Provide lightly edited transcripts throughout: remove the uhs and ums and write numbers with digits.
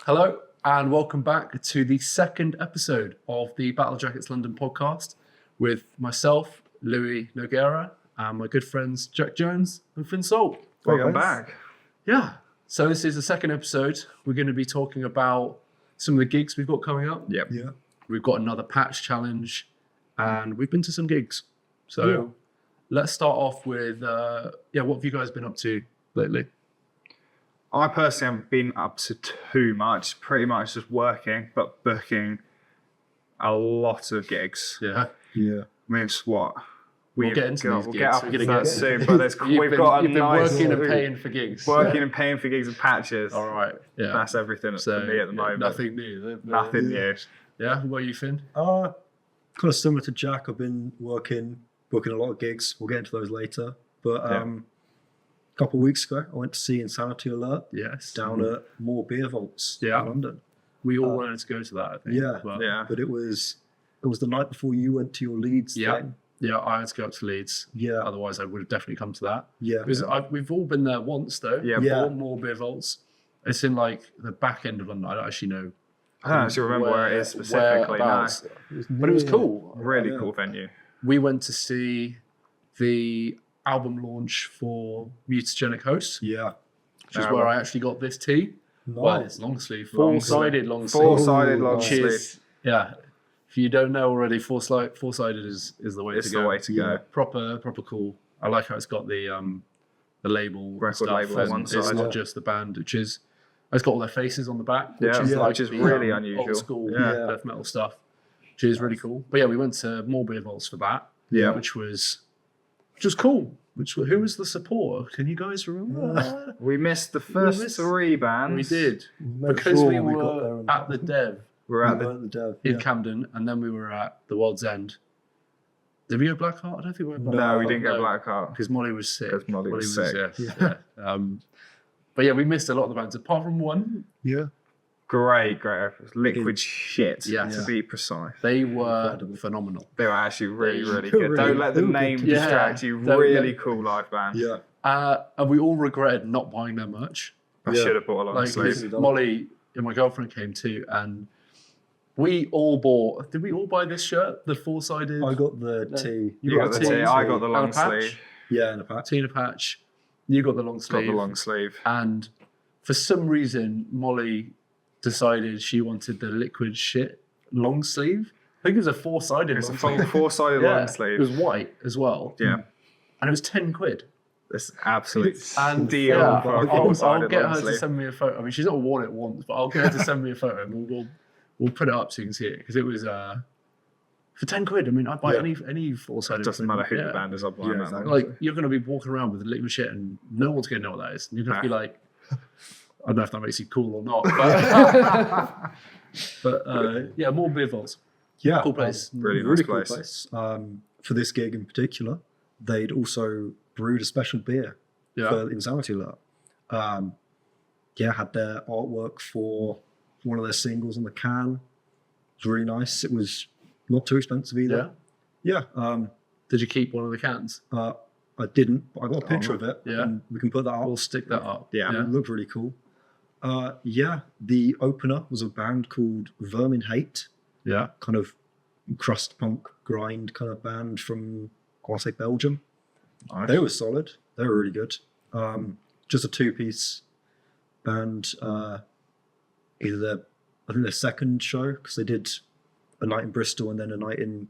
Hello and welcome back to the second episode of the Battle Jackets London podcast with myself, Louis Noguera, and my good friends Jack Jones and Finn Salt. Welcome back. Yeah, so this is the second episode. We're going to be talking about some of the gigs we've got coming up. Yep. Yeah. We've got another patch challenge and we've been to some gigs. So let's start off with, what have you guys been up to lately? I personally haven't been up to too much, pretty much just working, but booking a lot of gigs. Yeah. Yeah. I mean, it's what? We'll get into these We'll gigs. get up We're into gonna that get- soon, but You've been working and week. paying for gigs. Working and paying for gigs and patches. All right. Yeah. That's everything for me at the moment. Nothing new. Nothing new. Yeah. What about you, Finn? Kind of similar to Jack. I've been booking a lot of gigs. We'll get into those later. But a couple of weeks ago, I went to see Insanity Alert Yes. down at More Beer Vaults in London. We all wanted to go to that, I think. Yeah. But, Yeah. But it was the night before you went to your Leeds thing. Yeah, I had to go up to Leeds. Yeah. Otherwise, I would have definitely come to that. Yeah. Because we've all been there once, though. Yeah. Yeah. More beer vaults. It's in like the back end of London. I don't actually know. I don't actually remember where it is specifically now. whereabouts. But it was cool. Really cool venue. We went to see the album launch for Mutagenic Host, Yeah. which is where I actually got this tee. Well, Nice. it's long sleeve, Long four-sided long sleeve. Four-sided long Which sleeve. is, yeah. If you don't know already, four-sided is the way It's to go. the way to go. Proper cool. I like how it's got the label, Record stuff, label on and one it's side. not just the band, which is it's got all their faces on the back, which Yeah, is like which is the, really unusual. old school Yeah. death metal stuff, which is really cool. But yeah, we went to more beer vaults for that, Yeah. which was cool. Who was the support? Can you guys remember? We missed the first missed- three bands. We did Made because sure we got there were in at the time. Dev We're at the the Dev. in Yeah. Camden, and then we were at the World's End. Did we go Blackheart? I don't think we went Blackheart. No, we didn't go No, Blackheart. because Molly was sick. 'Cause Molly was sick. Yeah. But yeah, we missed a lot of the bands apart from one. Yeah. Great efforts. Liquid shit, Yes. to be precise. They were phenomenal. They were actually really, really They were good. really Don't let the good. name Yeah. distract you. Don't Really let- cool live band. Yeah. And we all regretted not buying their merch. I Yeah. should have bought a long Like sleeve. Molly and my girlfriend came too, and we all bought. Did we all buy this shirt? The four-sided. I got the T. You got the tee, tee, I got the and long a patch. sleeve. Yeah, and a patch. Tina patch. You got the long Got sleeve. the long sleeve. And for some reason, Molly decided she wanted the liquid shit long sleeve. I think it was a four-sided It's long a sleeve. four-sided Yeah, long It sleeve. was white as well. Yeah, And it was 10 quid. it's absolute And deal yeah, for a I'll four-sided get long her to sleeve. send me a photo. I mean, she's not worn it once, but I'll get her to send me a photo and we'll put it up so you can see it. Because it was for 10 quid. I mean, I'd buy any four-sided. Doesn't matter who yeah. the band is, I'm buying Yeah, that. exactly. long Like, you're going to be walking around with the liquid shit and no one's going to know what that is. And you're going to be like, I don't know if that makes you cool or not. But yeah, more beer vaults. Yeah. Cool place. Really Really nice cool place. place. For this gig in particular, they'd also brewed a special beer Yeah. for Insanity Alert. Had their artwork for one of their singles on the can. It was really nice. It was not too expensive either. Yeah. Did you keep one of the cans? I didn't, but I got a picture of it. Yeah. And we can put that We'll up. stick that up. Yeah. It looked really cool. The opener was a band called Vermin Hate, Yeah. kind of crust punk grind kind of band from, I want to say, Belgium. Nice. They were solid. They were really good. Just a two-piece band. I think their second show, because they did a night in Bristol and then a night in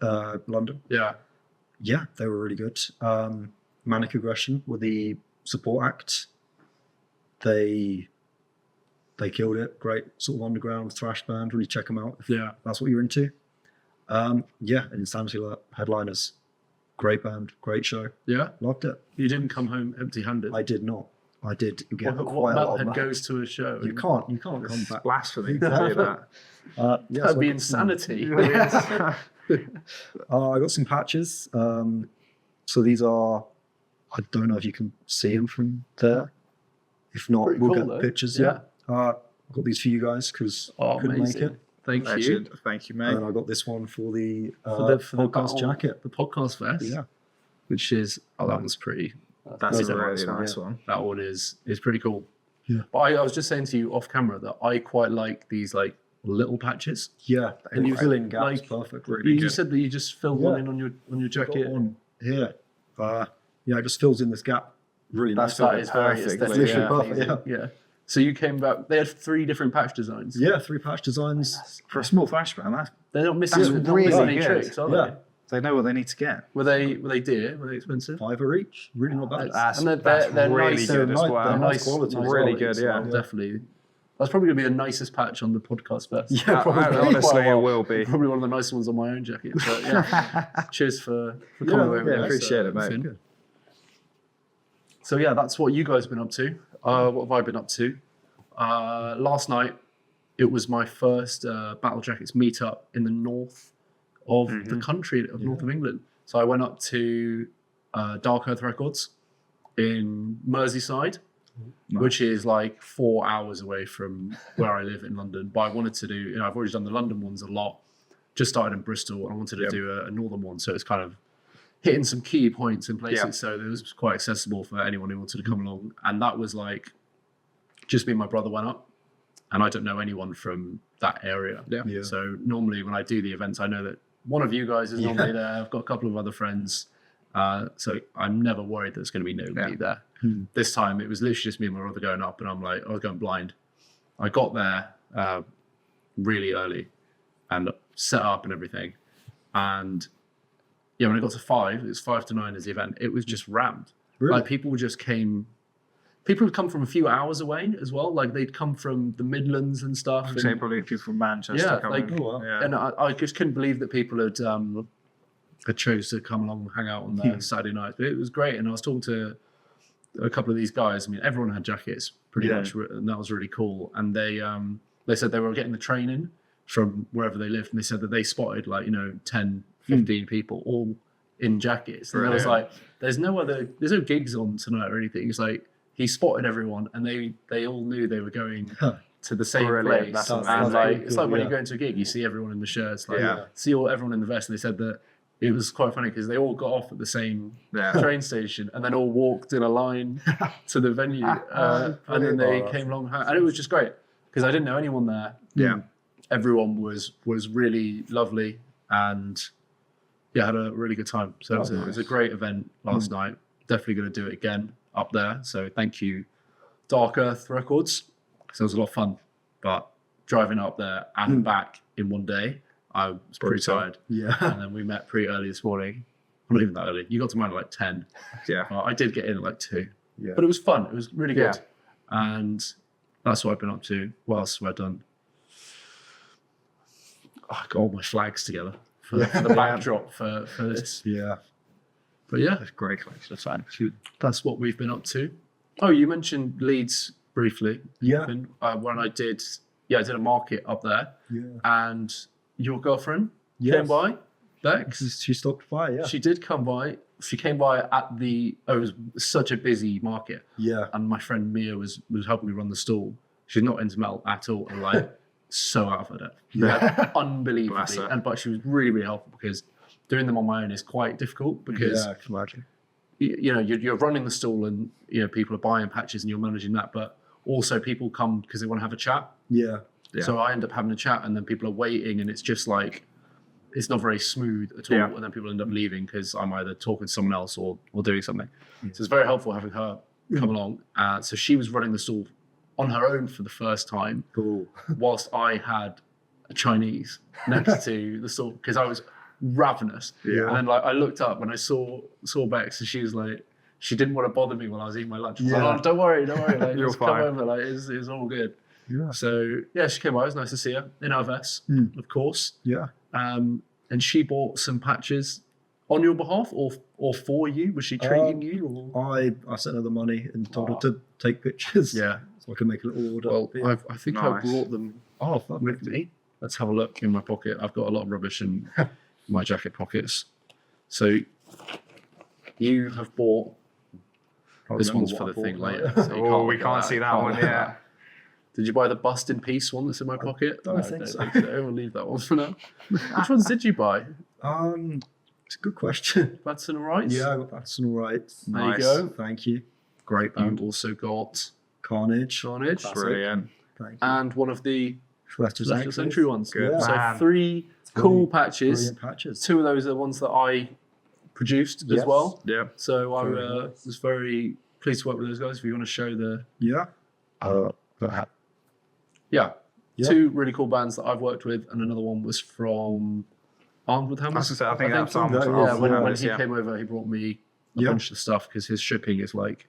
London. Yeah. Yeah, they were really good. Manic Aggression were the support act. They killed it. Great sort of underground thrash band. Really check them out if Yeah. that's what you're into. And Insanity Alert headliners. Great band, great show. Yeah. Loved it. You didn't come home empty-handed. I did not. I did get What quite a lot metalhead of goes to a show? You can't come It's back. blasphemy to do that. That'd be insanity. I got some patches. So these are, I don't know if you can see them from there. If not, Pretty we'll cool, get though. pictures. Yeah. I've got these for you guys because Oh, I couldn't amazing. make it. Thank you. Actually, thank you, mate. And I got this one for the For the podcast battle- jacket. The podcast vest. Yeah. Which is, that one's pretty. That's Those a are really nice one, nice yeah. one. That one is pretty cool. Yeah. But I was just saying to you off camera that I quite like these like little patches. Yeah, and you fill in gaps like, perfectly. You said that you just filled one in on your jacket. Got one here. Yeah, it just fills in this gap really That's nicely. That is very perfect. aesthetic. Literally perfect, Yeah. So you came back. They had 3 different patch designs. Yeah, 3 patch designs. For a small flashband, They're not missing, That's not really missing any good. tricks, are Yeah. they know what they need to get. they? Were they dear? Were they expensive? £5 each. Really not bad. That's, And they're really nice. good as They're well. nice Nice quality. nice Really quality good, as yeah. well, definitely. That's probably going to be the nicest patch on the podcast first. Yeah, Honestly, it will be. Probably one of the nicest ones on my own jacket. But yeah, cheers for coming away with yeah, us, appreciate it, mate. Finn. Good. So yeah, that's what you guys have been up to. What have I been up to? Last night, it was my first Battle Jackets meetup in the north of the country, of north of England. So I went up to Dark Earth Records in Merseyside, which is like 4 hours away from where I live in London. But I wanted to do, I've already done the London ones a lot. Just started in Bristol, and I wanted to do a northern one. So it's kind of hitting some key points in places. So it was quite accessible for anyone who wanted to come along. And that was like, just me and my brother went up, and I don't know anyone from that area. Yeah. So normally when I do the events, I know that one of you guys is normally there. I've got a couple of other friends. So I'm never worried there's going to be nobody there. This time it was literally just me and my brother going up, and I was going blind. I got there really early and set up and everything. And yeah, when I got to 5, it was 5 to 9 as the event. It was just rammed. Really? Like people would come from a few hours away as well. Like they'd come from the Midlands and stuff. I'd say probably people from Manchester Yeah, coming. like- yeah. And I just couldn't believe that people had chose to come along and hang out on their Saturday night. But it was great. And I was talking to a couple of these guys. I mean, everyone had jackets pretty much, and that was really cool. And they said they were getting the train in from wherever they lived, and they said that they spotted 10, 15 people all in jackets. And I was like, there's no gigs on tonight or anything. It's like he spotted everyone, and they all knew they were going to the same Brilliant. place. That's And amazing. it's like when Yeah. you go into a gig, you see everyone in the shirts, Yeah. see everyone in the vest. And they said that it was quite funny because they all got off at the same Yeah. train station and then all walked in a line to the venue. And then they came along, and it was just great because I didn't know anyone there. Yeah. Everyone was really lovely, and yeah, had a really good time. So it was a great event last night. Definitely going to do it again up there. So thank you, Dark Earth Records. So it was a lot of fun, but driving up there and back in one day, I was pretty tired. Yeah. And then we met pretty early this morning. Not even that early. You got to mine at like 10. Yeah. I did get in at like 2. Yeah. But it was fun. It was really good. Yeah. And that's what I've been up to. What else have I done? I got all my flags together for the backdrop for this. Yeah. But yeah, That's a great collection of fun. that's what we've been up to. Oh, you mentioned Leeds briefly. Yeah. When I did a market up there, Yeah. and your girlfriend Yes. came by, Bex. She stopped by, yeah. She did come by. She came by at it was such a busy market, Yeah. and my friend Mia was helping me run the stall. She's not into metal at all, and like so out of her depth. Yeah. Unbelievably. Bless her. But she was really, really helpful because doing them on my own is quite difficult because Yeah, I can imagine. you're running the stall and people are buying patches and you're managing that, but also people come because they want to have a chat. Yeah. So I end up having a chat, and then people are waiting, and it's just like it's not very smooth at all. Yeah. And then people end up leaving because I'm either talking to someone else or doing something. So it's very helpful having her come along. So she was running the stall on her own for the first time, Cool. whilst I had a Chinese next to the stall because I was ravenous. Yeah. And then I looked up and I saw Bex, and she was like, she didn't want to bother me while I was eating my lunch. I was like, Yeah. "Oh, don't worry, like, You're just come fine. over, like it's all good." Yeah. So yeah, she came by. It was nice to see her in her vest, of course. Yeah. And she bought some patches on your behalf, or for you. Was she treating you? Or? I sent her the money and told her to take pictures. Yeah. So I can make a little order. Well, Yeah. I think Nice. I brought them Oh, fuck. with me. Let's have a look in my pocket. I've got a lot of rubbish in my jacket pockets. So you have bought. Can't This remember one's for what the I thing bought, later. like. So you Oh, we look at can't see that one. Can't look at Yeah. that. Did you buy the bust in peace one that's in my pocket? don't No, think so. We'll leave that one for now. Which ones did you buy? It's a good question. Batson and Rights? Yeah, I got Patterson all right. There you Nice. go. Thank you. Great band. You also got Carnage. Carnage, Brilliant. Thank you. and one of the Celestial Celestial Century ones. Good So man. 3 cool patches. Brilliant patches. 2 of those are the ones that I produced as Yes. well. Yeah. So I Very nice. was very pleased to work with those guys. If you want to show the Yeah. yeah, Yeah. 2 really cool bands that I've worked with, and another one was from Armed with Hammers. I was gonna say, I think that's so. Armed Yeah, with Yeah, when Hammers, he yeah. came over, he brought me a Yeah. bunch of stuff because his shipping is like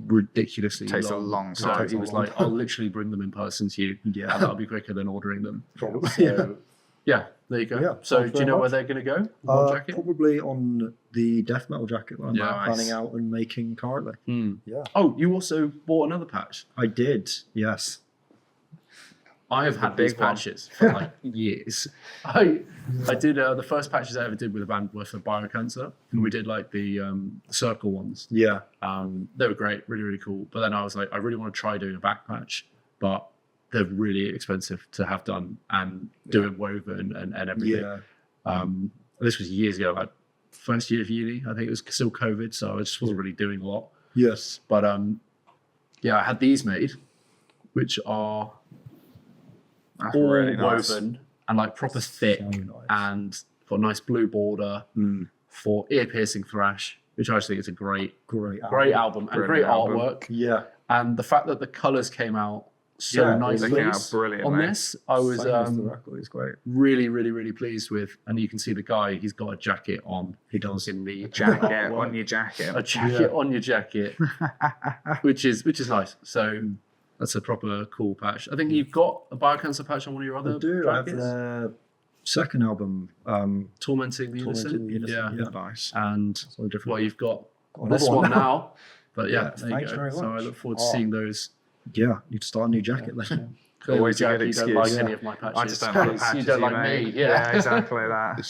ridiculously Takes a long. long So time. he was like, "I'll literally bring them in person to you, Yeah. and that'll be quicker than ordering them." Probably. So yeah, there you go. Yeah, So thanks do you very know where much. they're going to go? One jacket? Probably on the death metal jacket that I'm Nice. planning out and making currently. Hmm. Yeah. Oh, you also bought another patch. I did. Yes. I have had these big one. patches for like years. I did the first patches I ever did with a band were for biocancer, and we did like the circle ones. Yeah. They were great, really, really cool. But then I was like, I really want to try doing a back patch, but they're really expensive to have done and doing woven and everything. Yeah. This was years ago, like first year of uni. I think it was still COVID, so I just wasn't really doing a lot. Yes. But yeah, I had these made, which are That's all really nice. woven and like proper thick, So nice. and got a nice blue border for ear piercing thrash, which I just think is a great Great. album and great Brilliant album. artwork. Yeah. And the fact that the colours came out so Yeah, nicely they came out brilliantly. on this, I was Same as the record. It's great. really, really, really pleased with. And you can see the guy; he's got a jacket on. He does. In the Jacket artwork. on your jacket. A jacket on your jacket, which is nice. So that's a proper cool patch. I think you've got a biocancer patch on one of your other I do. I have jackets. their second album, Tormenting the Innocent. Tormenting the Innocent. Yeah. Nice. And So different. well, you've got Another this one now. But yeah, Yeah, there you thanks go. very So I much. look forward to Oh. seeing those. Yeah. Need to start a new jacket then. Clearly, Always a Jack, good you don't excuse, like yeah. any of my patches. I just don't like the 'cause patches you don't like made. me. Yeah, exactly that.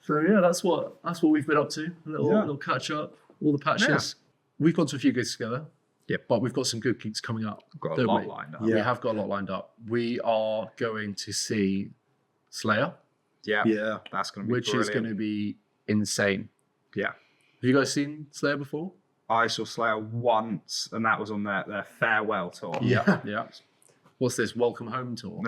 So yeah, that's what we've been up to. A little catch up. All the patches. We've gone to a few gigs together. Yep. But we've got some good gigs coming up. Got a don't lot we? lined up. Yeah. We have got a lot lined up. We are going to see Slayer, Yeah. Yeah. That's going to be which brilliant. is going to be insane. Yeah. Have you guys seen Slayer before? I saw Slayer once, and that was on their farewell tour. Yeah. Yeah. What's this? Welcome Home tour.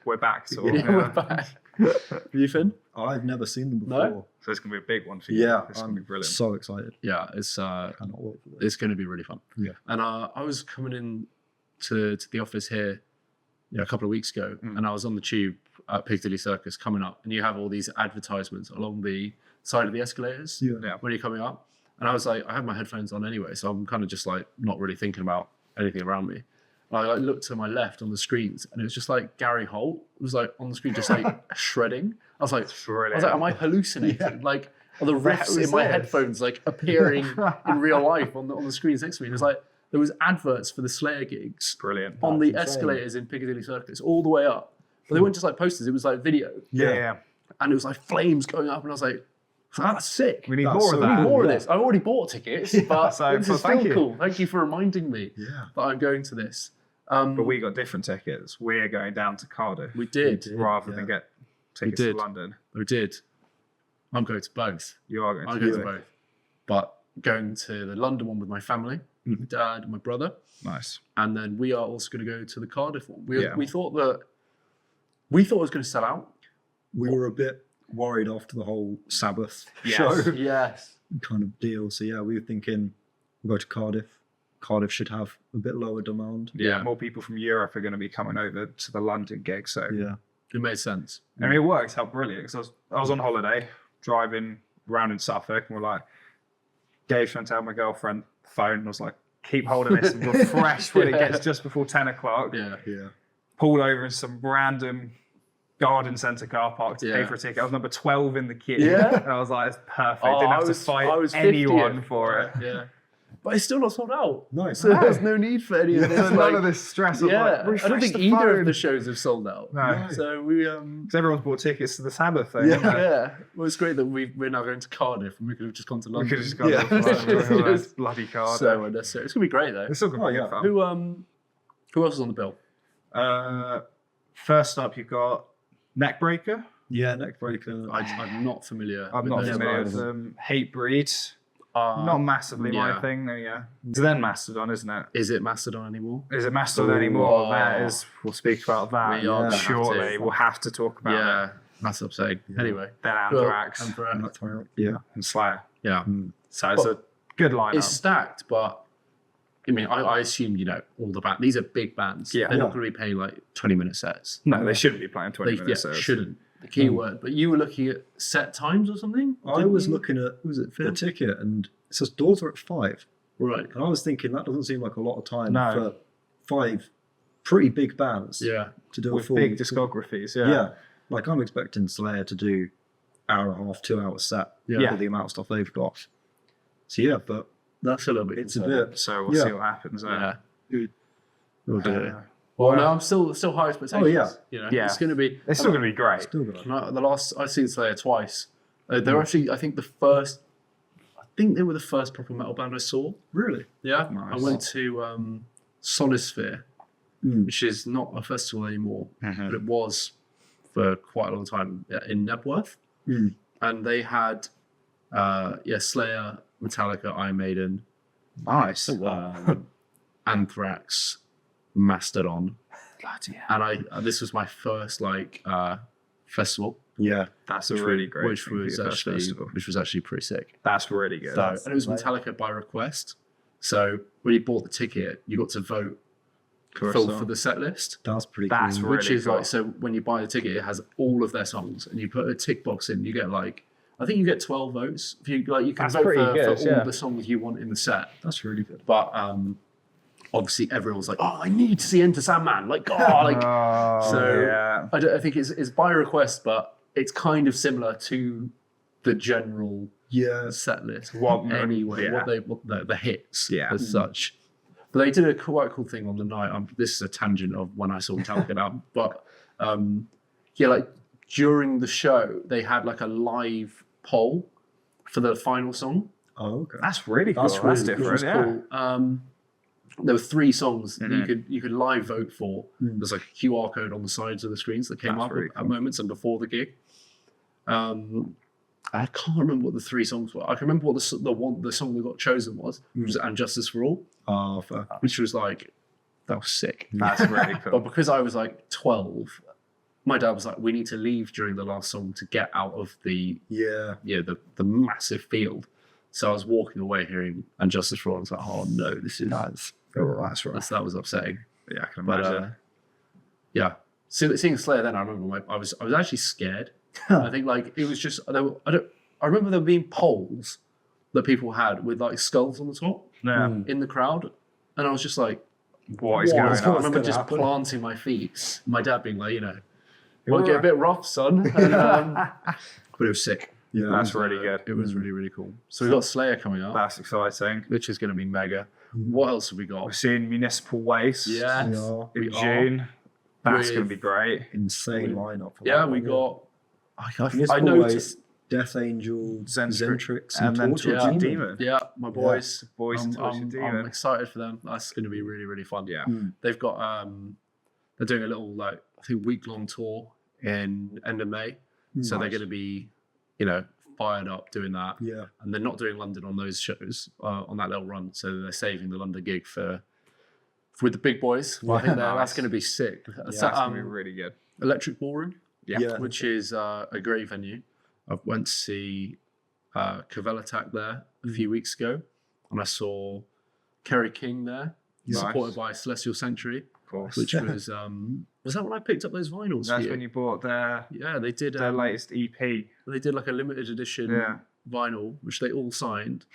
We're back tour. Yeah, we're back. Have you, Finn? I've never seen them No? before. So it's going to be a big one for you. Yeah. It's going to be brilliant. So excited. Yeah, it's Cannot wait for this. it's going to be really fun. Yeah. And I was coming in to the office here, a couple of weeks ago, and I was on the tube at Piccadilly Circus coming up, and you have all these advertisements along the side of the escalators Yeah. when you're coming up. And I was like, I have my headphones on anyway, so I'm kind of just like not really thinking about anything around me. And I like looked to my left on the screens, and it was just like Gary Holt was like on the screen, just like shredding. I was like, Brilliant. am I hallucinating? Like, are the riffs was in my this? headphones like appearing in real life on the screens next to me? And it was like there was adverts for the Slayer gigs Brilliant. on the That's insane. escalators in Piccadilly Circus all the way up. But they weren't just like posters; it was like video, Yeah. and it was like flames going up. And I was like, "That's sick. We need That's more so of We that. need more of Yeah. this." I've already bought tickets, but So, this but is thank still you. cool. Thank you for reminding me Yeah. that I'm going to this. But we got different tickets. We're going down to Cardiff We did. rather than yeah. get tickets to did. London. We did. I'm going to both. You are going I'm to going do to it. both. But going to the London one with my family, my dad and my brother. Nice. And then we are also going to go to the Cardiff one. Yeah. We thought it was going to sell out. We were a bit worried after the whole Sabbath Yes. show Yes. kind of deal. So yeah, we were thinking we'll go to Cardiff. Cardiff should have a bit lower demand. Yeah, Yeah. more people from Europe are going to be coming over to the London gig. So Yeah. It made sense. I mean, it worked out brilliant because I was on holiday driving around in Suffolk, and we're like, gave Chantal, my girlfriend, the phone, and was like, keep holding this and refresh when it Yeah. gets just before 10 o'clock. Yeah. Yeah. Pulled over in some random garden centre car park to pay Yeah. for a ticket. I was number 12 in the queue. Yeah. And I was like, it's perfect. Oh, Didn't I have to was fight 50th. anyone for it. Yeah. But it's still not sold out. Nice. So there's no need for any of this. So none like- of this stress of Yeah. like, I don't refresh think the either phone. of the shows have sold out. No. So we Because everyone's bought tickets to the Sabbath thing. Yeah. haven't they? yeah. Well, it's great that we're now going to Cardiff, and we could have just gone to We London. could have just gone Yeah. to the bloody card. So unnecessary. It's gonna be great though. It's still going Oh, to be yeah. fun. Who else is on the bill? First up, you've got Neckbreaker. Yeah, Neckbreaker. I'm not familiar. I'm with not those familiar guys. with them. Hatebreed. Not massively my yeah. thing. Yeah. It's then Mastodon, isn't it? Is it Mastodon anymore? Is it Mastodon anymore? Oh. That is. We'll speak about that We are gonna have shortly. to. We'll have to talk about it. Yeah, that's upsetting. Anyway, Then well, Anthrax Anthrax. Yeah. and Slayer. Yeah, So it's a good lineup. it's stacked, but I mean, I assume all the bands. These are big bands. Yeah. They're not going to be playing like 20-minute sets. No, they shouldn't be playing 20 They minutes. So shouldn't. The key word. But you were looking at set times or something. I was looking at the ticket, and it says doors are at 5. Right. And I was thinking that doesn't seem like a lot of time No. for 5 pretty big bands Yeah. to do a with full big discographies. Yeah. Yeah. Like I'm expecting Slayer to do hour and a half, 2 hour set Yeah. for the amount of stuff they've got. So yeah, but That's a little bit. it's a concerning. bit. So we'll Yeah. see what happens there. Yeah. We'll do it. Well, no, I'm still high expectations. Oh, yeah. You know, Yeah. it's going to be. It's still going to be great. Still good. The last I've seen Slayer twice. They're actually, I think, the first. I think they were the first proper metal band I saw. Really? Yeah, Nice. I went to Sonisphere, which is not a festival anymore, but it was for quite a long time in Nebworth, and they had Slayer, Metallica, Iron Maiden, Nice. Anthrax, Mastodon, Bloody hell. and this was my first festival, Yeah. That's a really great which thing for was your first festival. actually pretty sick. That's really good. So, and it was Metallica by request. So when you bought the ticket, you got to vote for the set list. That's pretty That's cool. really Which is cool. so when you buy the ticket, it has all of their songs, and you put a tick box in. You get I think you get 12 votes. If you you can That's vote pretty for good, all yeah. the songs you want in the set. That's really good. But obviously everyone's like, oh, I need to see Enter Sandman. Yeah. I think it's by request, but it's kind of similar to the general Yeah. set list. What- Anyway, yeah. the hits Yeah. as such. But they did a quite cool thing on the night. This is a tangent of when I saw Metallica now, but during the show they had like a live poll for the final song. Oh, okay. That's really cool. That's That's, really different. Which was Yeah. cool. There were 3 songs that Mhm. you could live vote for. There's like a QR code on the sides of the screens that came That's up really at moments and before the gig. I can't remember what the 3 songs were. I can remember what the song that got chosen was, which was "And Justice for All," Oh, fair. which was like that was sick. That's really But cool. because I was like 12, my dad was like, "We need to leave during the last song to get out of the Yeah. the massive field." So I was walking away hearing "And Justice for All." I was like, "Oh no, this is That's right. that was upsetting." Yeah, I can But imagine. seeing Slayer then, I remember I was actually scared. I think it was just I remember there being poles that people had with like skulls on the top yeah. in the crowd, and I was just like, What is "What?" going I on? remember gonna just happen? planting my feet. My dad being like, "It might get a bit rough, son." And, but it was sick. Yeah. That's really good. It was really, really cool. So we've got Slayer coming up, That's exciting. which is going to be mega. What else have we We're got? seeing Municipal Waste Yeah. in we are. June. That's With- going to be great. Insane lineup. For Yeah, that we one, got. I Municipal noticed. Waste, Death Angel, Zentrix, Zentrix, and then Torture Torture Demon. Yeah, my boys. Boys I'm, Torture I'm Demon. excited for them. That's going to be really, really fun. Yeah. They've got they're doing a little I think week-long tour in end of May. So they're going to be, fired up doing that. Yeah. And they're not doing London on those shows on that little run. So they're saving the London gig with the big boys. Well, I think that's Nice. going to be sick. Yeah, So, that's going to be really good. Electric Ballroom, Yeah. which is a great venue. I went to see Cavell Attack there a few weeks ago, and I saw Kerry King there, Nice. supported by Celestial Sanctuary, Of course. which was that when I picked up those vinyls? That's for when you bought their Yeah, they did. latest EP. They did like a limited edition Yeah. vinyl, which they all signed,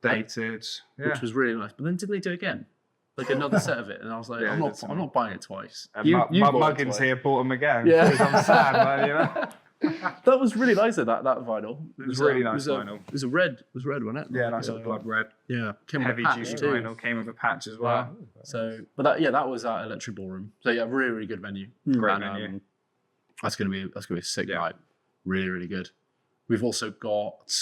Dated. Yeah. which was really nice. But then did they do it again? Like another set of it, and I was like, Yeah, I'm they not, did I'm not buying it twice. And You Mug- bought it Muggins twice. here bought them again. Yeah. Because I'm sad, man. That was really nice. That vinyl. It was really it nice was vinyl. It was red, wasn't it? Yeah, nice little blood red. Yeah, came with a Heavy patch duty too. vinyl came with a patch as well. So, but that was at Electric Ballroom. So yeah, really, really good venue. Great And, venue. that's gonna be a sick Yeah. night. Really, really good. We've also got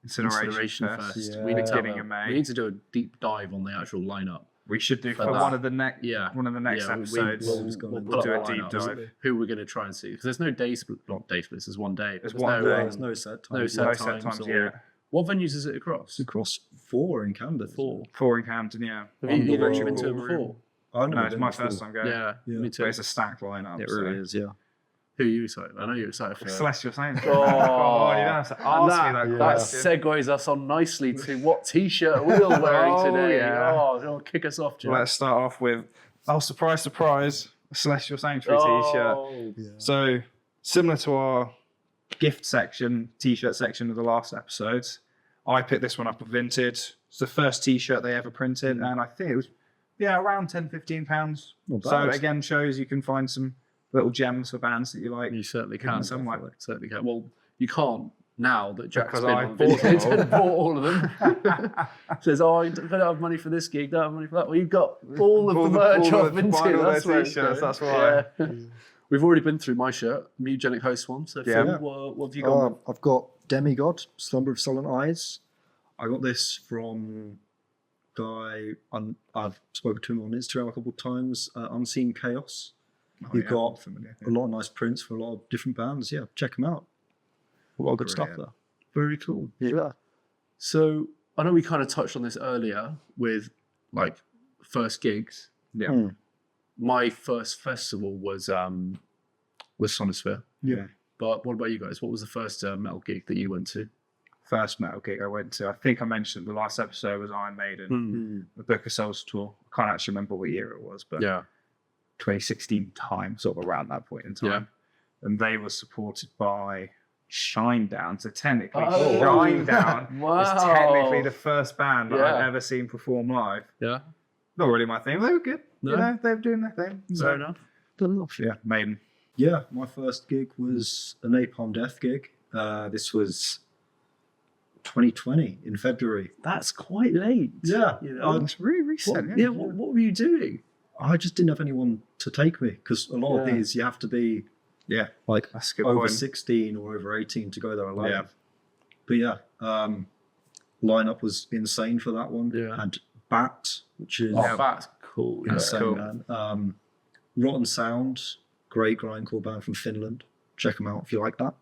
Incineration Fest. Fest. Yeah. We need to Beginning of May. we need to do a deep dive on the actual lineup. We should do For for that. one of the next Yeah. one of the next Yeah, episodes. we'll We'll do a up deep lineups, dive. Who we're going to try and see because there's no day split. Not day splits. There's one day. There's There's one no, day. There's no set time. no set No times set times or- yet. What venues is it across? It's across 4 in Camden. 4. 4 in Camden, yeah. Have you Under- actually been to it before? I've never No, it's been my before. first time going. Yeah, Yeah. me But too. it's a stacked lineup. It so. really is, yeah. Who are you excited? I know you're excited for Celestial Saints. Oh, Come on, you don't have to ask me that that question. segues us on nicely to what T-shirt are we all wearing Oh, today. yeah. Oh, kick us off, Jack. Let's start off with, surprise, surprise, a Celestial Sanctuary t-shirt. Oh, Yeah. So, similar to our gift section, t-shirt section of the last episodes, I picked this one up at Vinted. It's the first t-shirt they ever printed, and I think it was, around £10-15. Not So, bad. again, shows you can find some little gems for bands that you like. you certainly Give them can. some, like- Certainly can. Well, you can't now that Jack's Because been I on bought Vinted them all. and bought all of them. Says, I don't have money for this gig, don't have money for that. Well, you've got all of the merch off Vinted. buy all their That's where it's t-shirts, going. that's why. Yeah. We've already been through my shirt, Mutagenic Host one. So, Yeah. Phil, what have you got? I've got Demigod, Slumber of Silent Eyes. I got this from guy I've spoken to him on Instagram a couple of times, Unseen Chaos. You've got familiar. a lot of nice prints for a lot of different bands. Yeah, check them out. A lot of good stuff Brilliant. Very cool. there. Yeah. So I know we kind of touched on this earlier with like first gigs. Yeah. Mm. My first festival was Sonosphere. Yeah. But what about you guys? What was the first metal gig that you went to? First metal gig I went to, I think I mentioned the last episode was Iron Maiden, the Book of Souls tour. I can't actually remember what year it was, but Yeah. 2016 time, sort of around that point in time. Yeah. And they were supported by Shinedown. So technically, Oh. Shinedown Wow. is technically the first band that Yeah. I've ever seen perform live. Yeah. Not really my thing. They were good. No. You know, they were doing their thing. Fair enough. Yeah, Maiden. Yeah, my first gig was a Napalm Death gig. This was 2020 in February. That's quite late. Yeah, You know? It's really recent. What, what were you doing? I just didn't have anyone to take me because a lot of Yeah. these you have to be Yeah, like that's a good over point. 16 or over 18 to go there alone. Yeah. But yeah, lineup was insane for that one. Yeah. Had Bat, which is Oh, that's cool. That's insane, cool. man. Rotten Sound, great grindcore band from Finland. Check them out if you like that.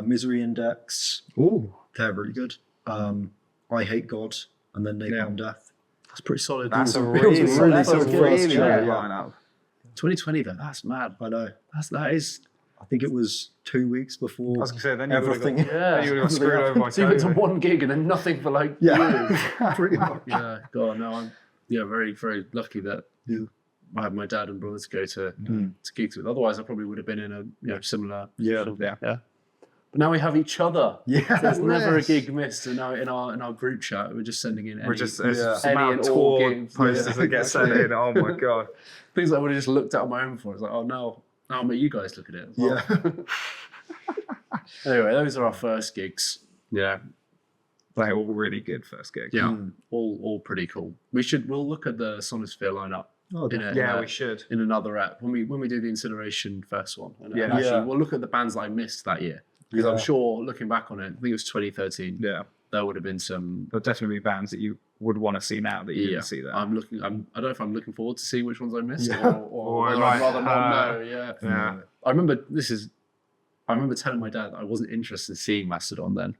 Misery Index, Ooh. they're really good. I Hate God, and then Napalm Death. That's pretty solid. That's a Ooh, really, really that's a solid really first good show, lineup. 2020 though, that's mad. I know. That is. I think it was 2 weeks before I was going to say, then you would have everything. got, Yeah. then you would have got screwed over by So you went to COVID. one gig and then nothing for like Yeah, years. pretty much. Yeah, God, no, I'm very, very lucky that Yeah. I had my dad and brothers to go to Mm. gigs with. Otherwise, I probably would have been in a similar. Yeah. Yeah. But now we have each other. Yeah, There's never a yes. gig missed. And now in our group chat, we're just sending in. We're any- just Yeah. some amount Any of and all tour gigs. posters Yeah. that get sent in. Oh my god! things I would have just looked at on my own before. It's like, oh no, I'll make you guys look at it. As well. Yeah. Anyway, those are our first gigs. Yeah, They're all really good first gigs. yeah, Mm. all pretty cool. We'll look at the Sonosphere lineup Oh, in a, Yeah, in a- we should. in another app when we do the Incineration first one. And Yeah. actually, Yeah. we'll look at the bands that I missed that year because I'm Yeah. sure looking back on it, I think it was 2013. Yeah, There would have been some. there'll definitely be bands that you would want to see now that you Yeah, didn't see that. I don't know if I'm looking forward to see which ones I missed, Yeah. or Or whether like, I'd rather not know. Yeah. yeah. I remember telling my dad that I wasn't interested in seeing Mastodon then.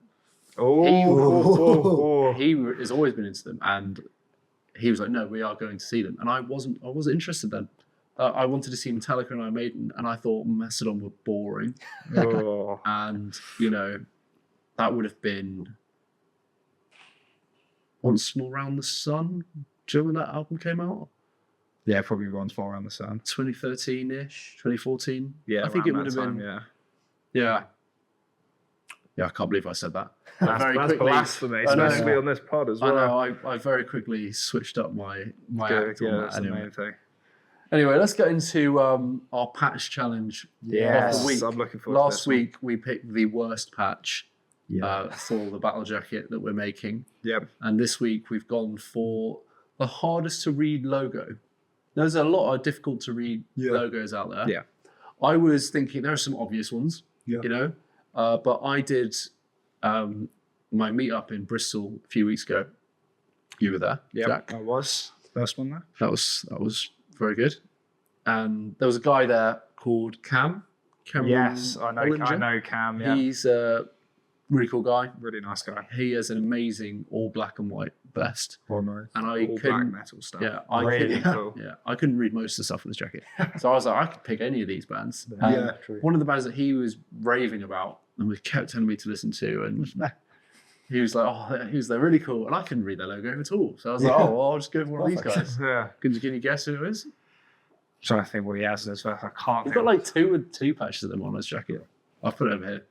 Oh, He has always been into them, and he was like, "No, we are going to see them." And I wasn't interested then. I wanted to see Metallica and Iron Maiden, and I thought Mastodon were boring. oh. And that would have been Once More Round the Sun. Do you know when that album came out? Yeah, probably runs far around the sun. 2013-ish, 2014. Yeah, I think around it would that have time, been. Yeah, Yeah, I can't believe I said that. that's blasphemy, I know. especially on this pod as I well. know. I very quickly switched up my Good, act yeah, on that. that's the Anyway. main thing. Anyway, let's get into our patch challenge of Yes, the week. I'm looking forward to Last this one. week we picked the worst patch Yeah. for the battle jacket that we're making, Yep. and this week we've gone for the hardest to read logo. There's a lot of difficult to read Yeah. logos out there. Yeah. I was thinking there are some obvious ones, Yeah. but I did my meetup in Bristol a few weeks ago. You were there, Yep. Jack. I was first one there. That was very good. And there was a guy there called Cameron Yes, I know. I Ollinger. know Cam. Yeah. He's really cool guy. Really nice guy. He has an amazing all black and white vest, Oh, nice. and I All black couldn't. metal stuff. Yeah, I really couldn't. cool. Yeah, I couldn't read most of the stuff on this jacket, so I was like, I could pick any of these bands. Yeah, true. One of the bands that he was raving about and was kept telling me to listen to, and he was like, they're really cool, and I couldn't read their logo at all. So I was like, well, I'll just go for one of these guys. Yeah. Can you guess who it is? Trying to think what he has as well. I can't. He's think. got like two patches of them on his jacket. I'll put it over here.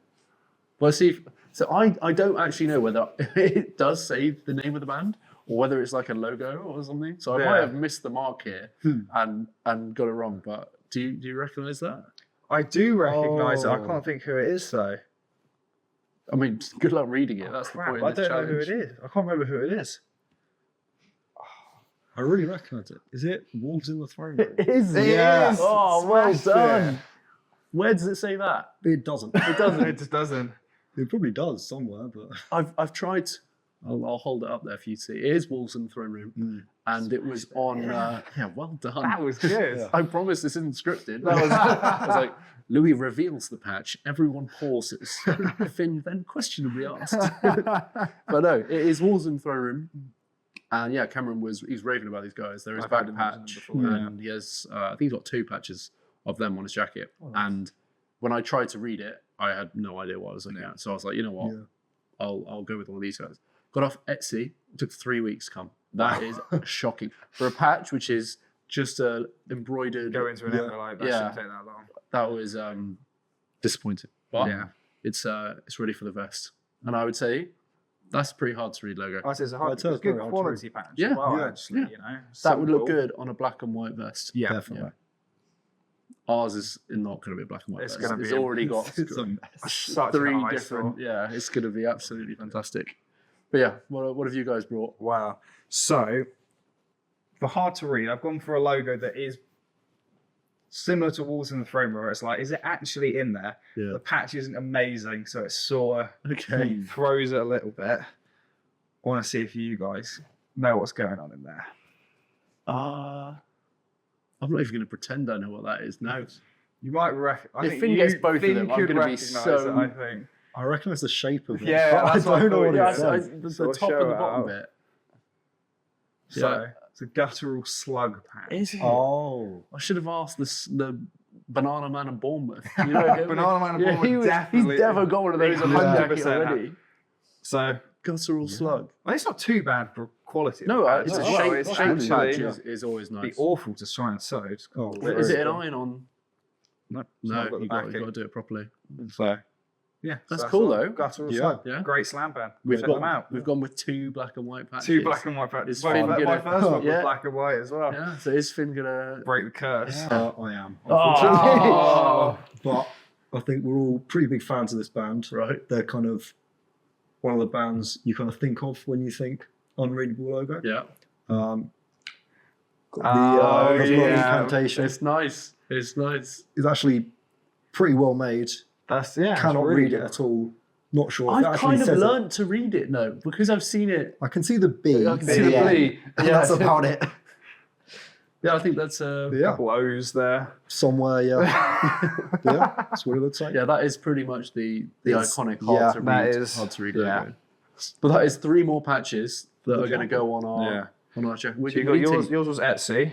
Well, see, so I don't actually know whether it does say the name of the band or whether it's like a logo or something. So I might have missed the mark here and got it wrong. But do you recognise that? I do recognise it. I can't think who it is though. I mean, good luck reading it. That's the point. I of this don't know who challenge. it is. I can't remember who it is. I really recognise it. Is it Wolves in the Throne Room? It is. Yeah. Oh, well Smashed done. it. Where does it say that? It doesn't. It doesn't. It just doesn't. It probably does somewhere, but I've tried. I'll hold it up there for you to see. It is Wolves in the Throne Room, and it was on. Yeah, well done. That was good. Yeah. I promise this isn't scripted. That was, I was like, Louis reveals the patch. Everyone pauses. Finn then questionably asked. But no, it is Wolves in the Throne Room. And yeah, Cameron he's raving about these guys. There is a I've back heard him mention them patch, before, and he has, I think he's got 2 patches of them on his jacket. And when I tried to read it, I had no idea what I was looking at. So I was like, you know what? Yeah. I'll go with one of these guys. Got off Etsy. It took 3 weeks to come. That is shocking for a patch, which is just a embroidered. Go into an Yeah. envelope. That Yeah. shouldn't take that long. That was disappointing, but Yeah. it's ready for the vest. And I would say that's a pretty hard to read logo. I said it's a I'd hard, say it's it's good very hard to quality patch. Yeah. as well, Yeah. actually, Yeah. you know. That would look Simple. good on a black and white vest. Yeah. definitely. Ours is not going to be a black and white It's vest. gonna It's be a- already got It's a mess. Such 3 an eyesore. different. Yeah, it's going to be absolutely fantastic. But yeah, what have you guys brought? Wow. So, for hard to read, I've gone for a logo that is similar to Wolves in the Throne Room. It's like, is it actually in there? Yeah. The patch isn't amazing, so it sort Okay. of throws it a little bit. I want to see if you guys know what's going on in there. I'm not even going to pretend I know what that is now. You might recognize. If Finn gets both of them, I'm gonna be so- I think. I recognise the shape of it. Yeah, but that's I what I don't know thought, what yeah, it The is. Sort of top show and the it bottom out. bit. So, Yeah. it's a guttural slug patch. Is it? Oh, I should have asked the Banana Man and Bournemouth. You know him? Banana Man and Yeah, Bournemouth he's definitely got one of those on his jacket 100% already. So, Guttural slug. well, it's not too bad for quality. of No, the patch it's a as well. shape. It's Shape patch actually is always be nice. awful to try and sew. It's Oh, very Is it an good. iron on? No, it's No, not got the you got backing. to do it properly. So, yeah, That's so cool, all. though. Guttural Yeah. slug. Yeah. Great slam band. We've Check got them out. We've gone with 2 black and white patches. 2 black and white patches. Is My Finn my gonna- first one was Yeah. black and white as well. Yeah. So is Finn gonna? Break the curse. I am. Oh. But I think we're all pretty big fans of this band. Right. They're kind of one of the bands you kind of think of when you think unreadable logo. Yeah. Got Oh, the blood yeah. incantation It's nice. It's nice. is actually pretty well made. That's Cannot read it at all. Not sure. if it I've actually kind of says it. learnt to read it now because I've seen it. I can see the B. I can at see the end, B. and Yeah. that's about it. Yeah, I think that's Yeah, Couple O's there. somewhere. Yeah, yeah. That's what it looks like. yeah, that is pretty much the It's- iconic yeah, hard to read yeah. logo. But that is 3 more patches that are going to go on our Yeah. on our jacket. So you got yours. Yours was Etsy.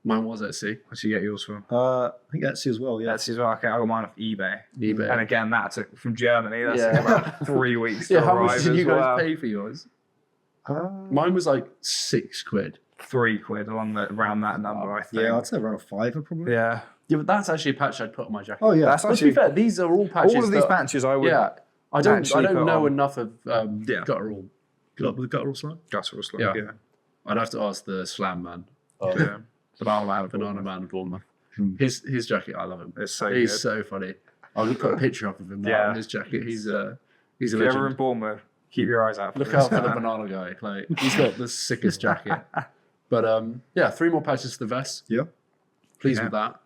Mine was Etsy. Where'd you get yours from? I think Etsy as well. Yeah. Etsy as well. Okay, I got mine off eBay. eBay. And again, that took from Germany. That Yeah. took about 3 weeks to Yeah, how arrive much did as you guys well. pay for yours? Uh, Mine was like £6. £3 around that number, I think. yeah, I'd say around £5 probably. Yeah. Yeah, but that's actually a patch I'd put on my jacket. Oh yeah. That's Let's be actually fair, these are all patches. all of these that- patches. I would. Yeah, I don't actually put know on. enough of Yeah. guttural. Good luck with the guttural slime. Guttural slug. Yeah. Yeah. I'd have to ask the slam man, Yeah. Banana Man. Banana Man of Bournemouth. Hmm. His jacket, I love him. It's so He's good. so funny. I'll put a picture up of him now Yeah. in his jacket. He's a If you're ever in legend. Bournemouth, keep your eyes out for Look this out for the man. banana guy. Like he's got the sickest jacket. But yeah, 3 more patches to the vest. Yeah. Pleased Yeah. with that.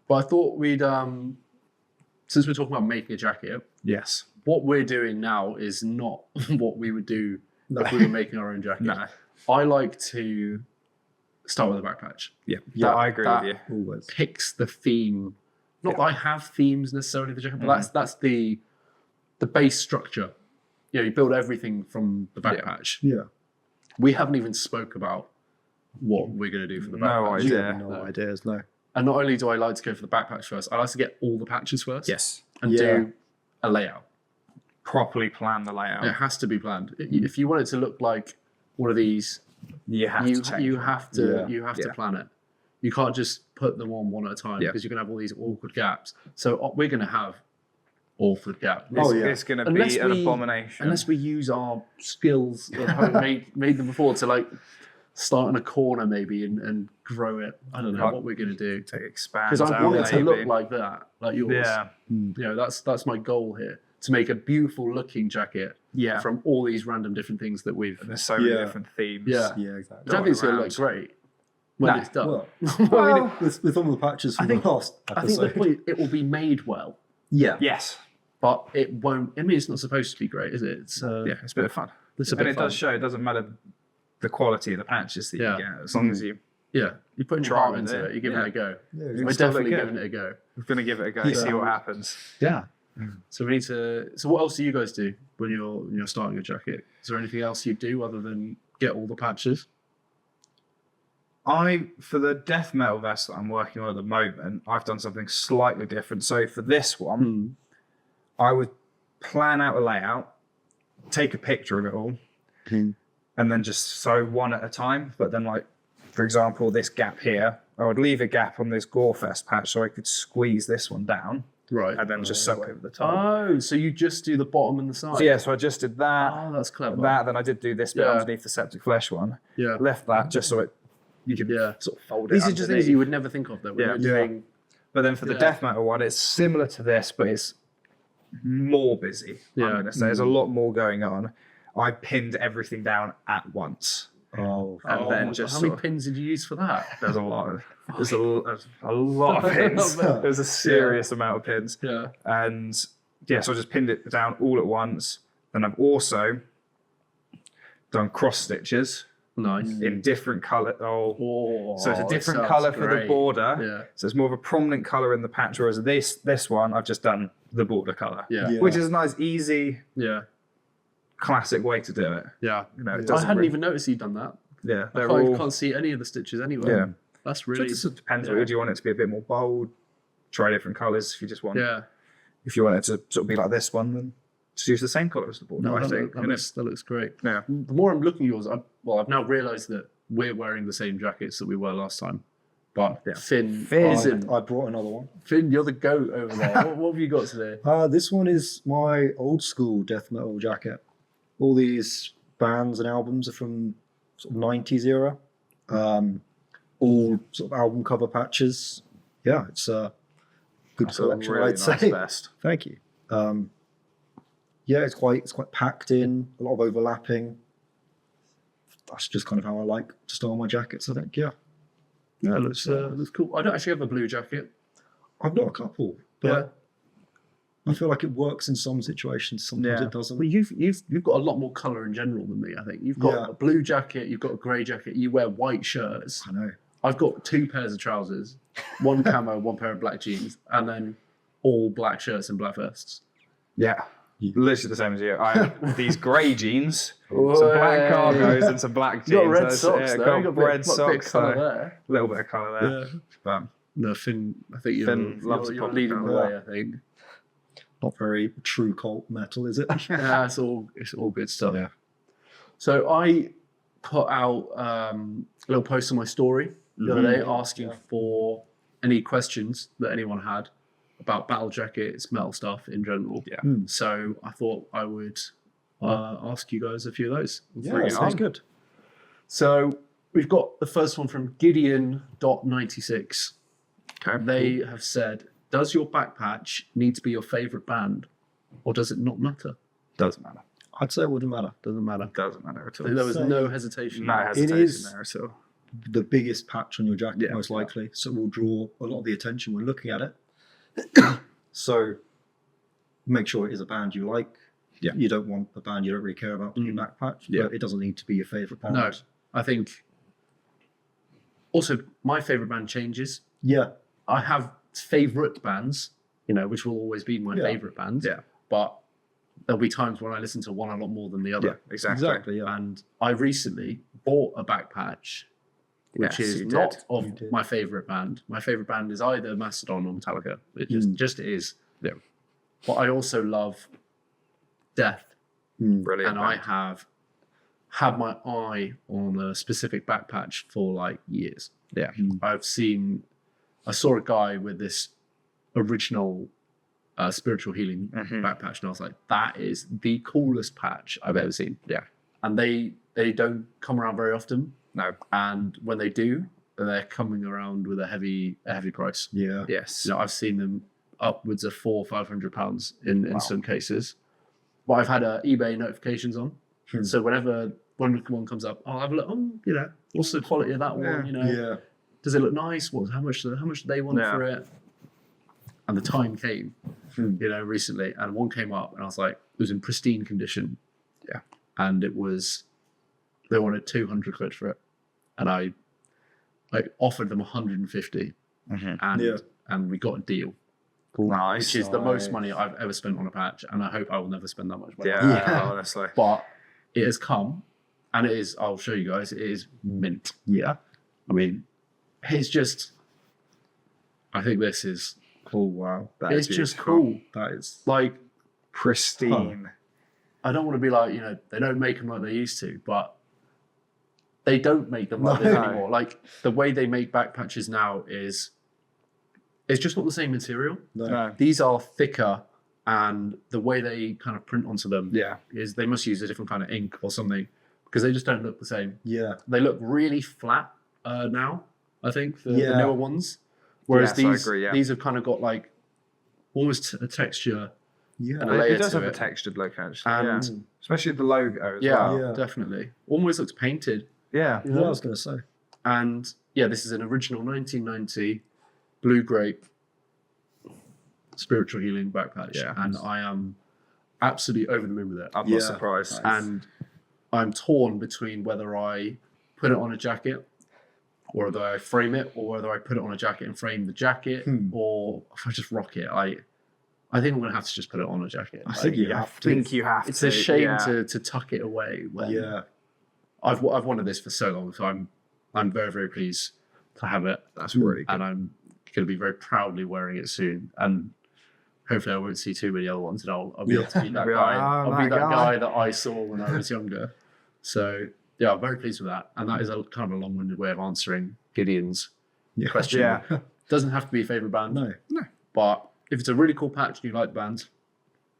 But I thought we'd since we're talking about making a jacket, Yes. what we're doing now is not what we would do No. if we were making our own jacket. No. I like to start with a back patch. Yeah. That- I agree that- with you. Always. Picks the theme. Not that I have themes necessarily for the jacket, but that's the base structure you build everything from the back patch. Yeah. We haven't even spoke about what we're going to do for the back No patch. idea. No ideas, no. And not only do I like to go for the back patch first, I like to get all the patches first. Yes. And Yeah. do a layout. Properly plan the layout. It has to be planned. If you want it to look like one of these, You have to change you it. have to Yeah. you have to Yeah. plan it. You can't just put them on one at a time Yeah. because you're going to have all these awkward gaps. So we're going to have awkward gaps. Oh, yeah. It's going to Unless be an we- abomination. Unless we use our skills of having made them before to like start in a corner maybe and grow it. I don't know Like- what we're going to do. to expand Because I out, want it to maybe. look like that, like yours. Yeah. You know, that's my goal here. To make a beautiful looking jacket Yeah. from all these random different things that we've. There's so many Yeah. different themes. Yeah. Yeah, exactly. I don't think it's going to look great when No. it's done. Well, I mean, with all the patches from I think- the last I think the episode. point, it will be made well, Yeah. Yes. but it won't. I mean, it's not supposed to be great, is it? It's Yeah, it's a bit of fun. It's a And bit it fun. does show, it doesn't matter the quality of the patches that Yeah. you get, as long as you Yeah, you're putting your Try heart with into it. it. You're giving Yeah. it a go. Yeah, It's We're still definitely look giving good. it a go. We're going to give it a go, Yeah. see what happens. Yeah. So we need to. So what else do you guys do when you're starting a jacket? Is there anything else you do other than get all the patches? For the death metal vest that I'm working on at the moment, I've done something slightly different. So for this one, I would plan out a layout, take a picture of it all, and then just sew one at a time. But then, like, for example, this gap here, I would leave a gap on this Gorefest patch so I could squeeze this one down Right. and then just sew over the top. Oh, so you just do the bottom and the side? So yeah, so I just did that. Oh, that's clever. Then I did do this bit Yeah. underneath the septic flesh one. Yeah. Left that just so you could Yeah. sort of fold it. These are just things underneath. you would never think of though. When Yeah. you're doing. But then for the Yeah. death metal one, it's similar to this, but it's more busy. Yeah. I'm going to say there's a lot more going on. I pinned everything down at once, Oh, and then just how many sort of- pins did you use for that? there's a lot of there's a lot of pins. There's a serious amount of pins, Yeah. and yeah, so I just pinned it down all at once. Then I've also done cross stitches Nice. in different colour. Oh, So it's a different sounds colour for the great. border. Yeah. So it's more of a prominent colour in the patch, whereas this one I've just done the border colour. Yeah. Yeah. Which is a nice, easy, Yeah. classic way to do it. Yeah. You know, it I doesn't hadn't really- even noticed you'd done that. Yeah, I they're can't, all. can't see any of the stitches anywhere. Yeah. That's So it really. just depends. yeah. Do you want it to be a bit more bold? Try different colours. If you just want, Yeah. if you want it to sort of be like this one, then just use the same colour as the border. No, I think. that looks great. Yeah. The more I'm looking at yours, I've now realised that we're wearing the same jackets that we were last time. But Yeah. Finn Finn. isn't. I brought another one. Finn, you're the goat over there. What have you got today? This one is my old school death metal jacket. All these bands and albums are from sort of 90s era. All sort of album cover patches. Yeah, it's a good That's a collection, really I'd nice say. vest. Thank you. Yeah, it's quite packed in, a lot of overlapping. That's just kind of how I like to style my jackets, I think. Yeah, Yeah, it looks cool. I don't actually have a blue jacket. I've got a couple, but I feel like it works in some situations. Sometimes Yeah. it doesn't. Well, you've got a lot more colour in general than me. I think you've got Yeah. a blue jacket, you've got a grey jacket, you wear white shirts. I know. I've got 2 pairs of trousers, one camo, one pair of black jeans, and then all black shirts and black vests. Yeah. Literally the same as you. I have these grey jeans, some black cargos, and some black jeans. You got red That's- socks yeah, though. got You got red bit of socks. colour though. there. A little bit of colour there. Yeah. But No, Finn. I think Finn loves you're pop leading the colour. way. I think. Not very true cult metal, is it? Yeah, it's all good stuff. Yeah. So I put out a little post on my story the other day asking for any questions that anyone had about battle jackets, metal stuff in general. Yeah. So I thought I would ask you guys a few of those. Yeah, Bring it sounds on. good. So we've got the first one from Gideon.96. okay. They have said, does your back patch need to be your favourite band or does it not matter? Doesn't matter. I'd say it wouldn't matter. Doesn't matter. Doesn't matter at all. There was So- no hesitation. No hesitation is- there at all. The biggest patch on your jacket, Yeah. most likely, so it will draw a lot of the attention when looking at it. So make sure it is a band you like. Yeah. You don't want a band you don't really care about on your back patch, Yeah. but it doesn't need to be your favourite band. No, I think. Also, my favourite band changes. Yeah. I have favourite bands, which will always be my Yeah. favourite bands. Yeah. But there'll be times when I listen to one a lot more than the other. Yeah, exactly. Yeah. And I recently bought a back patch, which Yes, is you not did. of You did. my favorite band. My favorite band is either Mastodon or Metallica. It just is. Yeah. But I also love Death, Brilliant. and I band. have had my eye on a specific back patch for like years. Yeah. I saw a guy with this original spiritual healing back patch, and I was like, that is the coolest patch I've ever seen. Yeah. And they don't come around very often. No. And when they do, they're coming around with a heavy price. Yeah. Yes. You know, I've seen them upwards of £400 or £500 in some cases. But I've had eBay notifications on, so when one comes up, I'll have a look. Oh, you know, what's the quality of that one? You know, Yeah. does it look nice? How much do they want Yeah. for it? And the time came, you know, recently, and one came up, and I was like, it was in pristine condition. Yeah. And they wanted 200 quid for it, and I offered them 150, and we got a deal, Nice. which is the most money I've ever spent on a patch, and I hope I will never spend that much money. Yeah, honestly. But it has come, and it is. I'll show you guys. It is mint. Yeah. I mean, it's just. I think this is. Oh, wow. That It's is just beautiful. cool. That is. Like, Pristine. I don't want to be like, you know, they don't make them like they used to, but they don't make them like this No. anymore. Like, the way they make back patches now is, it's just not the same material. No. These are thicker, and the way they kind of print onto them Yeah. is they must use a different kind of ink or something, because they just don't look the same. Yeah. They look really flat now, I think, the Yeah. newer ones. Whereas Yes, I these agree, yeah. these have kind of got like almost a texture. Yeah. And a layer It does to have a it. textured look, actually. And yeah. Especially the logo as yeah, well. Yeah. definitely. Almost looks painted. Yeah. You Yeah, know? I was going to say. And yeah, this is an original 1990 blue grape spiritual healing back patch. Yeah. And I am absolutely over the moon with it. I'm Yeah. not surprised. And I'm torn between whether I put it on a jacket, or whether I frame it, or whether I put it on a jacket and frame the jacket, or if I just rock it. I think I'm going to have to just put it on a jacket. I think you I have to. think you have It's to. a shame yeah. to tuck it away when Yeah. I've wanted this for so long, so I'm very, very pleased to have it. That's really good. And I'm going to be very proudly wearing it soon. And hopefully I won't see too many other ones, and I'll be able to be that Be guy. like, "Oh, I'll be that that guy." guy that I saw when I was younger. So yeah, I'm very pleased with that. And that is a kind of a long-winded way of answering Gideon's Yeah. question. Yeah. Doesn't have to be a favourite band, No. but if it's a really cool patch and you like the band,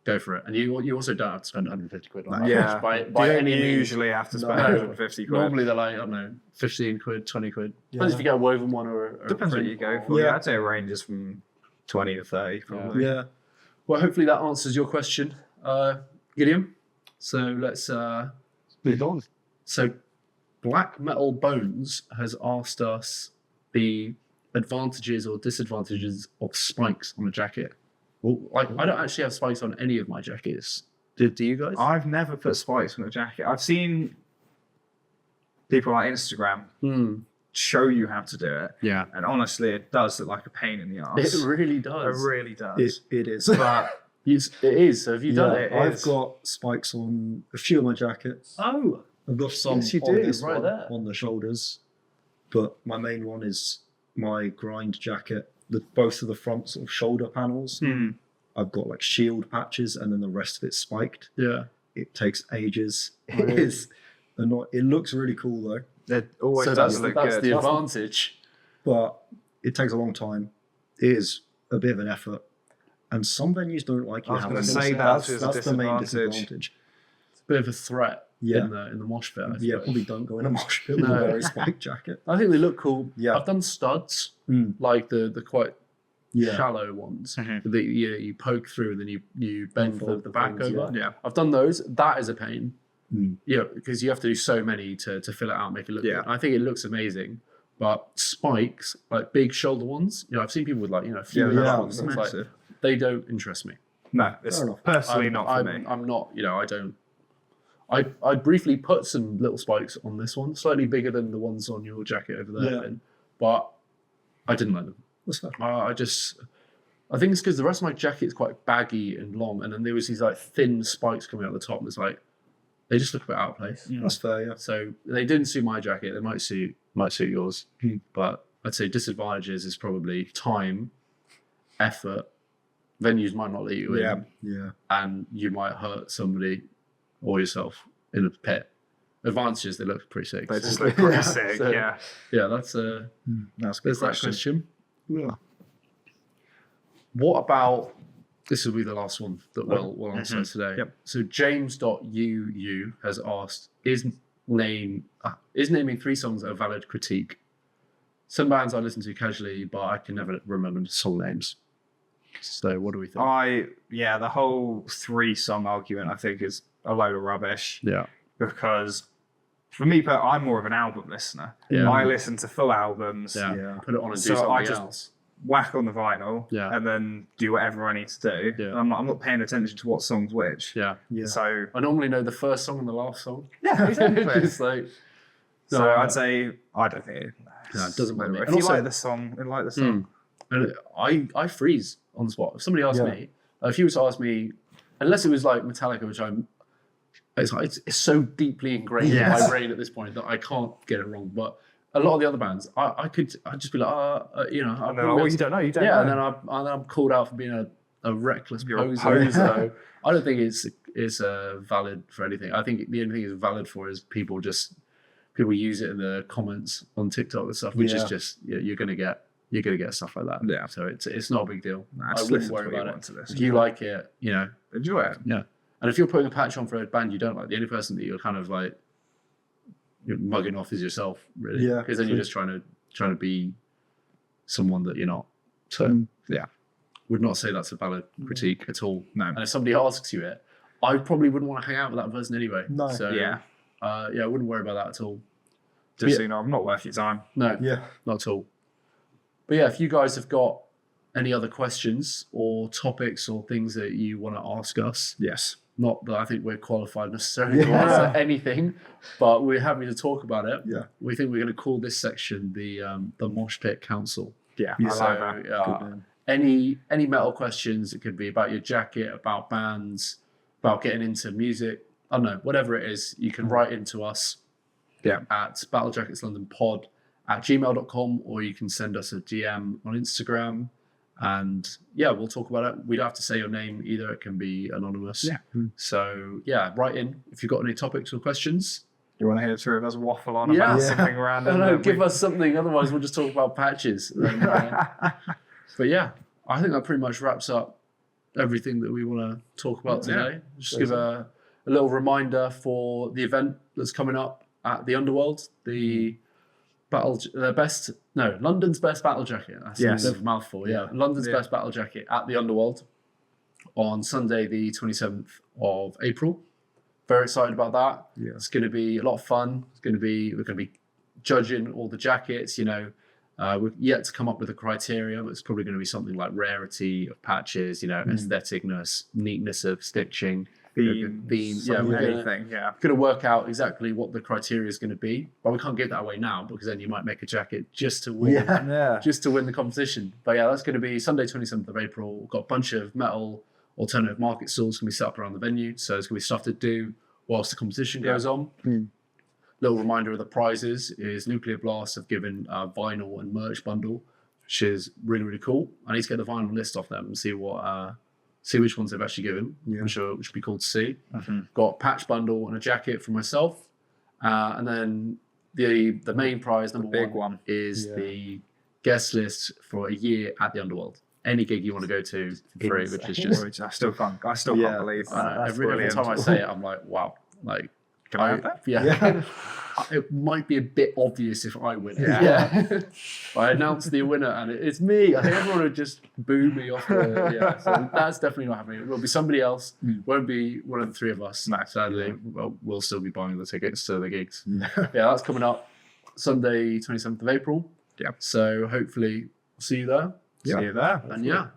go for it. And you also don't have to spend 150 quid on that Yeah. patch by You don't any means. usually have to spend No. 150 quid. Normally they're like, I don't know, 15 quid, 20 quid. Depends if you get a woven one or a Depends what print you go or- for. Yeah. Yeah, I'd say it ranges from 20 to 30 probably. Yeah. Well, hopefully that answers your question, Gideon. So let's Move on. So Black Metal Bones has asked us the advantages or disadvantages of spikes on a jacket. Well, like I don't actually have spikes on any of my jackets. Do you guys? I've never put spikes on a jacket. I've seen people on Instagram show you how to do it. Yeah. And honestly, it does look like a pain in the arse. It really It does. really does. It is. But It is. So have you done Yeah, it? I've is. got spikes on a few of my jackets. Oh, I've got some Yes, you on do, this right one, there. on the shoulders, but my main one is my grind jacket. Both of the front sort of shoulder panels, I've got like shield patches, and then the rest of it's spiked. yeah. It takes ages. Really? It is annoying. It looks really cool though, it always So does that's look the good. advantage. but it takes a long time. It is a bit of an effort, and some venues don't like you I was having gonna this. say that's that's a the main disadvantage. disadvantage. It's a bit of a threat Yeah. in the mosh pit. I Yeah, suppose. probably don't go in a mosh pit with No. a very spiked jacket. I think they look cool. Yeah. I've done studs, Mm. like the quite Yeah. shallow ones. Mhm. That you poke through and then you bend Fold the the back things, over. Yeah. I've done those. That is a pain. Mm. Yeah, because you have to do so many to fill it out and make it look Yeah. good. I think it looks amazing. But spikes, like big shoulder ones, I've seen people with like, a few of Yeah, those yeah, ones. and it's like, massive. they don't interest me. No, it's Fair enough. personally I'm, not for I'm, me. I'm not, I don't. I briefly put some little spikes on this one, slightly bigger than the ones on your jacket over there, Yeah. Ben, but I didn't like them. What's that? I just I think it's because the rest of my jacket is quite baggy and long, and then there was these like thin spikes coming out the top, and it's like they just look a bit out of place. That's fair, yeah. So they didn't suit my jacket. They might suit yours, but I'd say disadvantages is probably time, effort. Venues might not let you in, Yeah. and you might hurt somebody or yourself in the pit. Advantages, they look pretty sick. They just look pretty sick. So, yeah. Yeah, that's That's a good there's that question. question. Yeah. What about this? Will be the last one that we'll answer today. Yep. So James.uu has asked: Is naming 3 songs a valid critique? Some bands I listen to casually, but I can never remember song names. So what do we think? The whole 3-song argument I think is a load of rubbish. Yeah. Because for me, I'm more of an album listener. Yeah. I listen to full albums. Yeah. Put it on and do So something I just else. whack on the vinyl. Yeah. And then do whatever I need to do. Yeah. I'm not paying attention to what song's which. Yeah. Yeah. So I normally know the first song and the last song. yeah, exactly. Just like I'd say I don't think it. No, it doesn't bother me. If And you also- like the song, then like the song. And I freeze on the spot. If somebody asked Yeah. me, if you were to ask me, unless it was like Metallica, which it's so deeply ingrained in my brain at this point that I can't get it wrong. But a lot of the other bands, I'd just be like, you know, And they're like, well, you don't know. You don't know. and then I'm called out for being a reckless You're a poser. poser. So I don't think it's valid for anything. I think the only thing it's valid for is people use it in the comments on TikTok and stuff, which is just you're gonna get stuff like that. Yeah. So it's not a big deal. Nah, I just wouldn't listen to worry what you about want it. to listen If you like it, you know, Enjoy it. yeah. And if you're putting a patch on for a band you don't like, the only person that you're kind of like you're mugging off is yourself, really. Yeah, Because then you're true. just trying to be someone that you're not. So yeah, would not say that's a valid critique at all. No. And if somebody asks you it, I probably wouldn't want to hang out with that person anyway. No. So Yeah. I wouldn't worry about that at all. Just Yeah. so you know, I'm not worth your time. No, Yeah. not at all. But yeah, if you guys have got any other questions or topics or things that you want to ask us, Yes. not that I think we're qualified necessarily to answer anything, but we're happy to talk about it. Yeah. We think we're going to call this section the Mosh Pit Council. Yeah. Yeah. I So like that. Good man. any metal questions, it could be about your jacket, about bands, about getting into music, I don't know, whatever it is, you can write into us Yeah. at battlejacketslondonpod@gmail.com, or you can send us a DM on Instagram. And yeah, we'll talk about it. We don't have to say your name either. It can be anonymous. Yeah. So yeah, write in if you've got any topics or questions. You want to hear the 3 of us waffle on Yeah. about Yeah. something I random? don't know, that give we- us something. Otherwise, we'll just talk about patches. And, but yeah, I think that pretty much wraps up everything that we want to talk about today. Just give a little reminder for the event that's coming up at the Underworld, London's best battle jacket. That's Yes. a bit of a mouthful. Yeah, London's best battle jacket at the Underworld on Sunday, the 27th of April. Very excited about that. Yeah. It's going to be a lot of fun. We're going to be judging all the jackets. You know, we've yet to come up with a criteria, but it's probably going to be something like rarity of patches. You know, aestheticness, neatness of stitching. Theme. Yeah, we're gonna, Anything. Yeah. going to work out exactly what the criteria is going to be, but we can't give that away now because then you might make a jacket just to win. Yeah. Just to win the competition. But yeah, that's going to be Sunday, 27th of April. We've got a bunch of metal alternative market stalls going to be set up around the venue. So there's going to be stuff to do whilst the competition goes on. Little reminder of the prizes is Nuclear Blast have given a vinyl and merch bundle, which is really, really cool. I need to get the vinyl list off them and see which ones they've actually given, which will be cool to see. Got a patch bundle and a jacket for myself. And then the main prize, number big one, one. is the guest list for a year at the Underworld. Any gig you want to go to for free, which is just Which I still can't believe that. every Brilliant. time I say it, I'm like, wow. Like, Can I have that? Yeah. It might be a bit obvious if I win it. Yeah. I announced the winner and it's me. I think everyone would just boo me off so that's definitely not happening. It will be somebody else. Won't be one of the 3 of us. No. Sadly. Well, we'll still be buying the tickets to the gigs. Yeah, that's coming up Sunday, 27th of April. Yeah. So hopefully see you there. See you there. And yeah,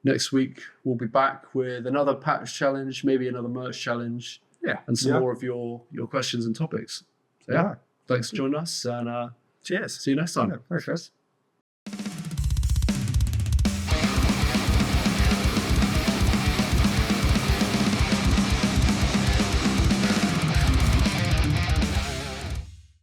next week we'll be back with another patch challenge, maybe another merch challenge. Yeah. And some more of your questions and topics. So yeah, thanks for joining us and Cheers. see you next time. Thanks, guys.